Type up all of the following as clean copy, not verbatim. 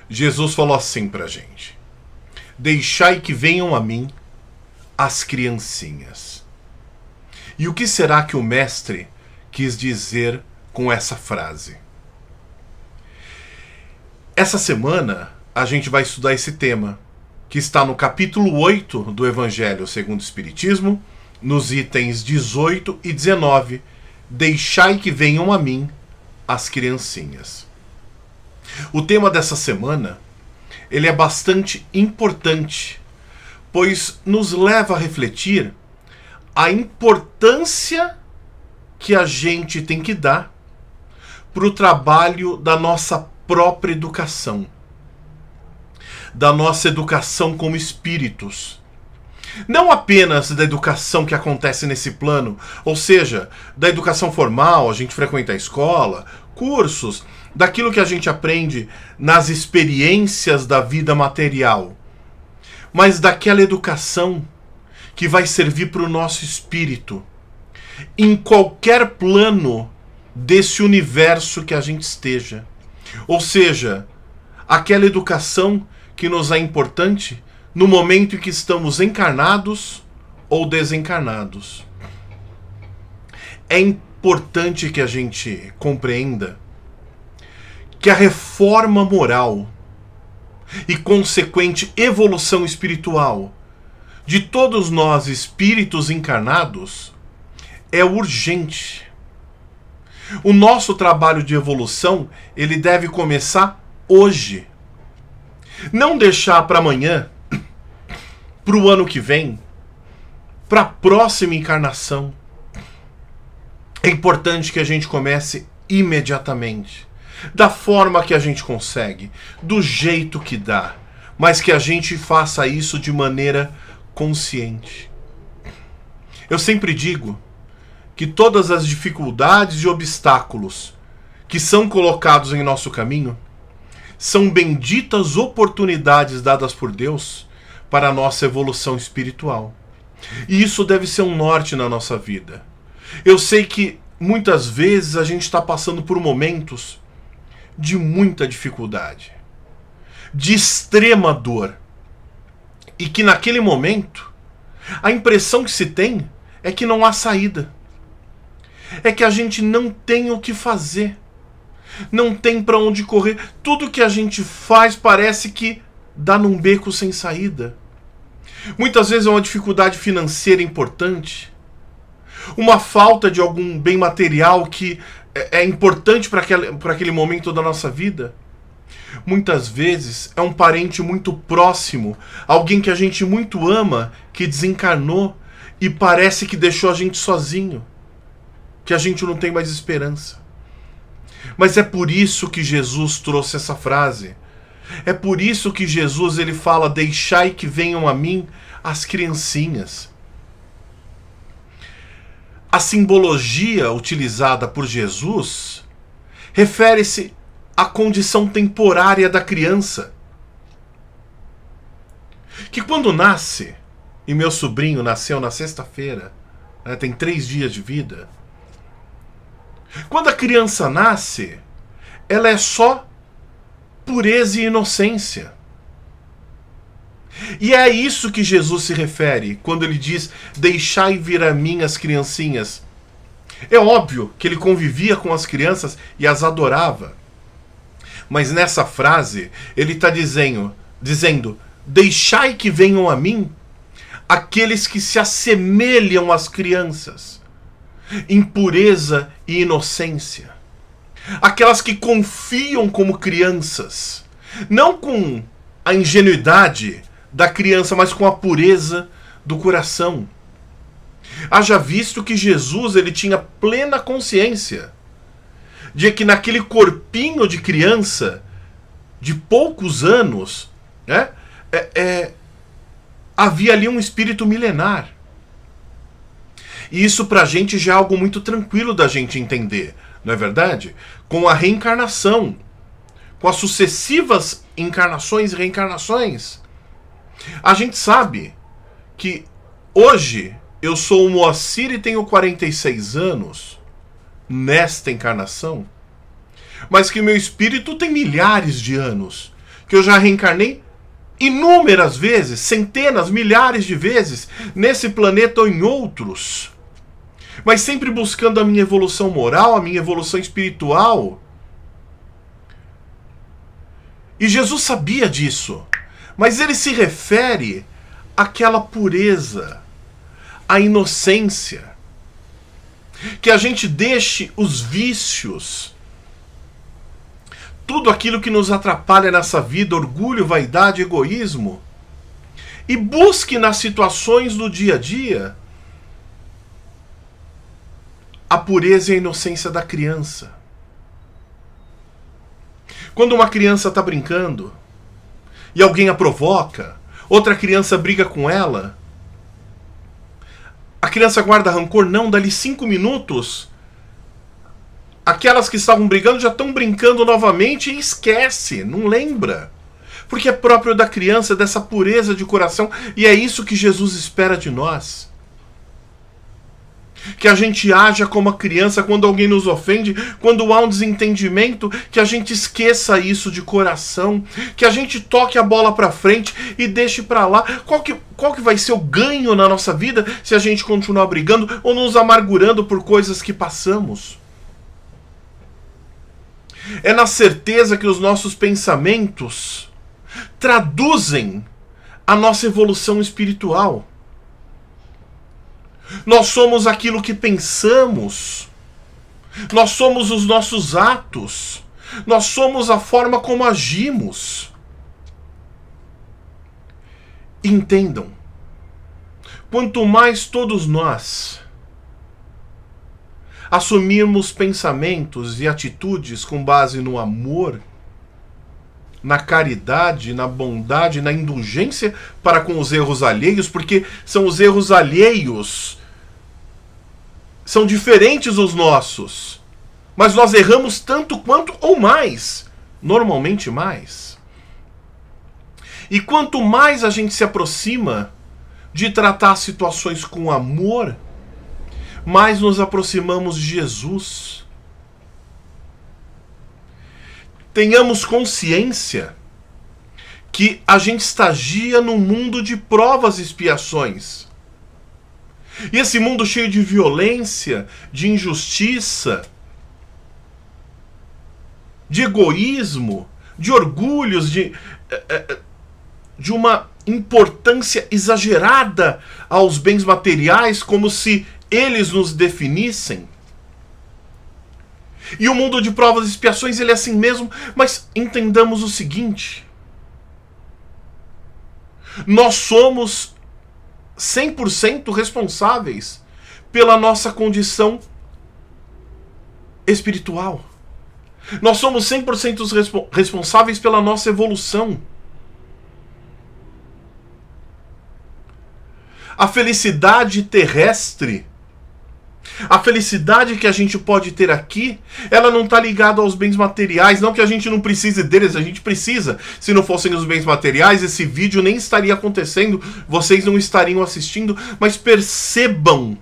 Jesus falou assim pra gente: deixai que venham a mim as criancinhas. E o que será que o mestre quis dizer com essa frase? Essa semana a gente vai estudar esse tema, que está no capítulo 8 do Evangelho segundo o Espiritismo, nos itens 18 e 19. Deixai que venham a mim as criancinhas. O tema dessa semana, ele é bastante importante, pois nos leva a refletir a importância que a gente tem que dar para o trabalho da nossa própria educação, da nossa educação como espíritos. Não apenas da educação que acontece nesse plano, ou seja, da educação formal, a gente frequenta a escola, cursos, daquilo que a gente aprende nas experiências da vida material, mas daquela educação que vai servir para o nosso espírito, em qualquer plano desse universo que a gente esteja. Ou seja, aquela educação que nos é importante no momento em que estamos encarnados ou desencarnados. É importante que a gente compreenda que a reforma moral e consequente evolução espiritual de todos nós espíritos encarnados é urgente. O nosso trabalho de evolução, ele deve começar hoje. Não deixar para amanhã, para o ano que vem, para a próxima encarnação. É importante que a gente comece imediatamente, da forma que a gente consegue, do jeito que dá, mas que a gente faça isso de maneira consciente. Eu sempre digo que todas as dificuldades e obstáculos que são colocados em nosso caminho são benditas oportunidades dadas por Deus para a nossa evolução espiritual. E isso deve ser um norte na nossa vida. Eu sei que muitas vezes a gente está passando por momentos de muita dificuldade, de extrema dor, e que naquele momento a impressão que se tem é que não há saída. É que a gente não tem o que fazer, não tem para onde correr. Tudo que a gente faz parece que dá num beco sem saída. Muitas vezes é uma dificuldade financeira importante, uma falta de algum bem material que é importante para aquele momento da nossa vida. Muitas vezes é um parente muito próximo, alguém que a gente muito ama, que desencarnou e parece que deixou a gente sozinho, que a gente não tem mais esperança. Mas é por isso que Jesus trouxe essa frase. É por isso que Jesus ele fala: deixai que venham a mim as criancinhas. A simbologia utilizada por Jesus refere-se à condição temporária da criança, que quando nasce, e meu sobrinho nasceu na sexta-feira, né, tem 3 dias de vida. Quando a criança nasce, ela é só pureza e inocência. E é a isso que Jesus se refere quando ele diz: deixai vir a mim as criancinhas. É óbvio que ele convivia com as crianças e as adorava. Mas nessa frase ele está dizendo: deixai que venham a mim aqueles que se assemelham às crianças em pureza e inocência. Aquelas que confiam como crianças, não com a ingenuidade da criança, mas com a pureza do coração. Haja visto que Jesus ele tinha plena consciência de que naquele corpinho de criança de poucos anos, né, havia ali um espírito milenar. E isso pra gente já é algo muito tranquilo da gente entender, não é verdade? Com a reencarnação, com as sucessivas encarnações e reencarnações, a gente sabe que hoje eu sou o Moacir e tenho 46 anos nesta encarnação, mas que meu espírito tem milhares de anos que eu já reencarnei inúmeras vezes, centenas, milhares de vezes, nesse planeta ou em outros, mas sempre buscando a minha evolução moral, a minha evolução espiritual. E Jesus sabia disso, mas ele se refere àquela pureza, à inocência, que a gente deixe os vícios, tudo aquilo que nos atrapalha nessa vida, orgulho, vaidade, egoísmo, e busque nas situações do dia a dia a pureza e a inocência da criança. Quando uma criança está brincando e alguém a provoca, outra criança briga com ela, a criança guarda rancor? Não, dali 5 minutos... aquelas que estavam brigando já estão brincando novamente e esquece, não lembra. Porque é próprio da criança, dessa pureza de coração, e é isso que Jesus espera de nós. Que a gente haja como a criança quando alguém nos ofende, quando há um desentendimento, que a gente esqueça isso de coração, que a gente toque a bola para frente e deixe para lá. Qual que vai ser o ganho na nossa vida se a gente continuar brigando ou nos amargurando por coisas que passamos? É na certeza que os nossos pensamentos traduzem a nossa evolução espiritual. Nós somos aquilo que pensamos. Nós somos os nossos atos. Nós somos a forma como agimos. Entendam, quanto mais todos nós assumirmos pensamentos e atitudes com base no amor, na caridade, na bondade, na indulgência para com os erros alheios, porque são os erros alheios, são diferentes dos nossos, mas nós erramos tanto quanto ou mais, normalmente mais. E quanto mais a gente se aproxima de tratar situações com amor, mais nos aproximamos de Jesus. Tenhamos consciência que a gente estagia num mundo de provas e expiações. E esse mundo cheio de violência, de injustiça, de egoísmo, de orgulhos, de uma importância exagerada aos bens materiais, como se eles nos definissem. E o mundo de provas e expiações, ele é assim mesmo, mas entendamos o seguinte: nós somos 100% responsáveis pela nossa condição espiritual. Nós somos 100% responsáveis pela nossa evolução. A felicidade terrestre, a felicidade que a gente pode ter aqui, ela não está ligada aos bens materiais. Não que a gente não precise deles, a gente precisa. Se não fossem os bens materiais, esse vídeo nem estaria acontecendo, vocês não estariam assistindo. Mas percebam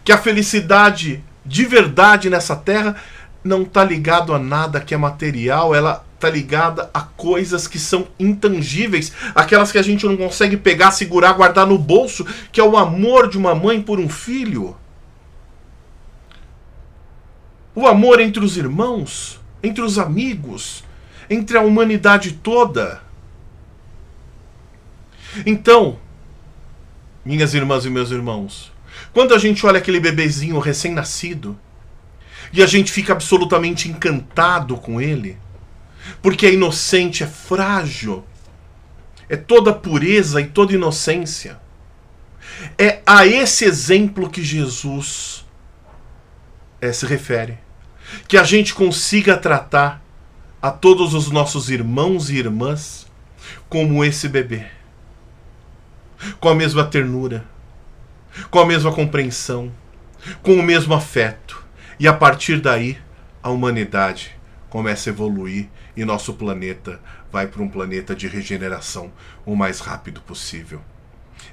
que a felicidade de verdade nessa terra não está ligado a nada que é material, ela está ligada a coisas que são intangíveis, aquelas que a gente não consegue pegar, segurar, guardar no bolso, que é o amor de uma mãe por um filho, o amor entre os irmãos, entre os amigos, entre a humanidade toda. Então, minhas irmãs e meus irmãos, quando a gente olha aquele bebezinho recém-nascido e a gente fica absolutamente encantado com ele, porque é inocente, é frágil, é toda pureza e toda inocência. É a esse exemplo que Jesus se refere. Que a gente consiga tratar a todos os nossos irmãos e irmãs como esse bebê. Com a mesma ternura, com a mesma compreensão, com o mesmo afeto. E a partir daí, a humanidade começa a evoluir e nosso planeta vai para um planeta de regeneração o mais rápido possível.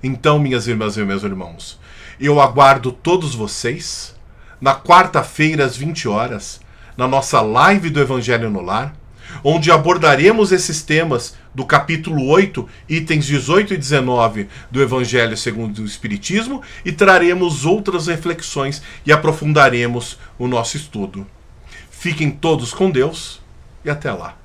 Então, minhas irmãs e meus irmãos, eu aguardo todos vocês na quarta-feira às 20 horas, na nossa live do Evangelho no Lar, onde abordaremos esses temas do capítulo 8, itens 18 e 19 do Evangelho segundo o Espiritismo, e traremos outras reflexões e aprofundaremos o nosso estudo. Fiquem todos com Deus e até lá.